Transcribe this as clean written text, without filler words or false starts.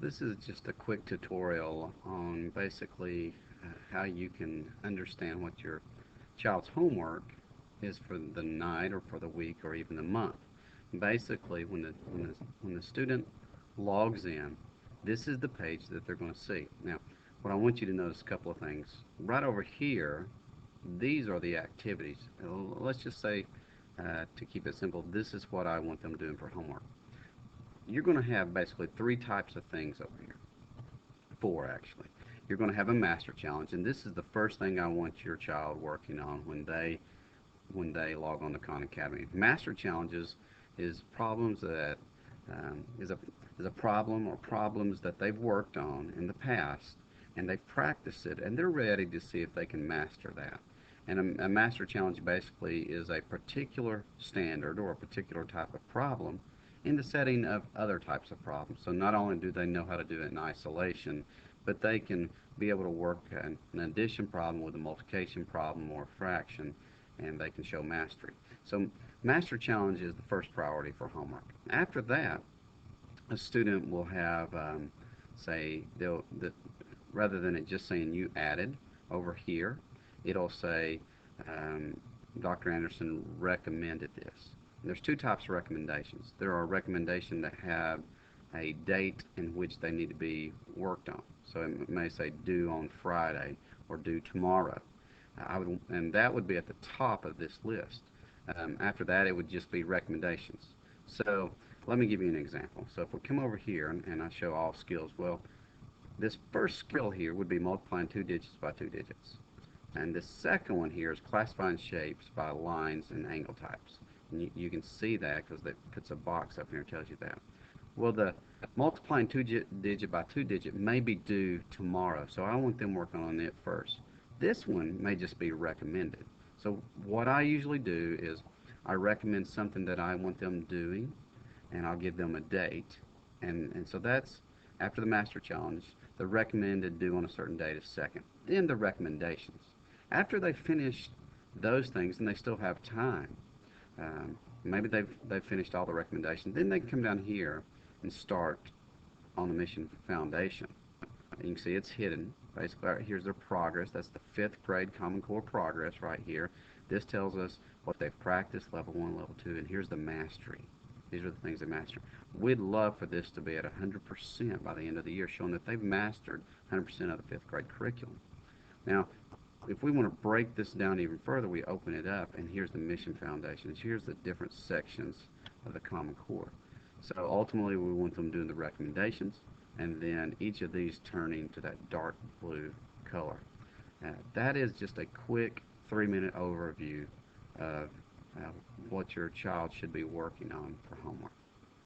This is just a quick tutorial on basically how you can understand what your child's homework is for the night or for the week or even the month. Basically, when the student logs in, this is the page that they're going to see. Now, what I want you to notice a couple of things. Right over here, these are the activities. Let's just say, to keep it simple, this is what I want them doing for homework. You're going to have basically three types of things over here. Four, actually. You're going to have a master challenge, and this is the first thing I want your child working on when they log on to Khan Academy. Master challenges is problems that is a problem or problems that they've worked on in the past, and they've practiced it, and they're ready to see if they can master that. And a master challenge basically is a particular standard or a particular type of problem in the setting of other types of problems. So not only do they know how to do it in isolation, but they can be able to work an addition problem with a multiplication problem or a fraction, and they can show mastery. So master challenge is the first priority for homework. After that, a student will have, say, rather than it just saying you added over here, it'll say Dr. Anderson recommended this. And there's two types of recommendations. There are recommendations that have a date in which they need to be worked on. So it may say due on Friday or due tomorrow. And that would be at the top of this list. After that, it would just be recommendations. So let me give you an example. So if we come over here and I show all skills, well, this first skill here would be multiplying two digits by two digits. And the second one here is classifying shapes by lines and angle types. And you can see that because it puts a box up here and tells you that. Well, the multiplying two digit by two digit may be due tomorrow, so I want them working on it first. This one may just be recommended. So what I usually do is I recommend something that I want them doing, and I'll give them a date. And so that's after the master challenge. The recommended due on a certain date is second. Then the recommendations. After they finish those things and they still have time, maybe they've finished all the recommendations, then they can come down here and start on the mission foundation. You can see it's hidden. Basically, here's their progress. That's the 5th grade Common Core progress right here. This tells us what they've practiced, level 1, level 2, and here's the mastery. These are the things they master. We'd love for this to be at 100% by the end of the year, showing that they've mastered 100% of the 5th grade curriculum. Now, if we want to break this down even further, we open it up, and here's the mission foundations. Here's the different sections of the Common Core. So ultimately, we want them doing the recommendations, and then each of these turning to that dark blue color. That is just a quick 3-minute overview of what your child should be working on for homework.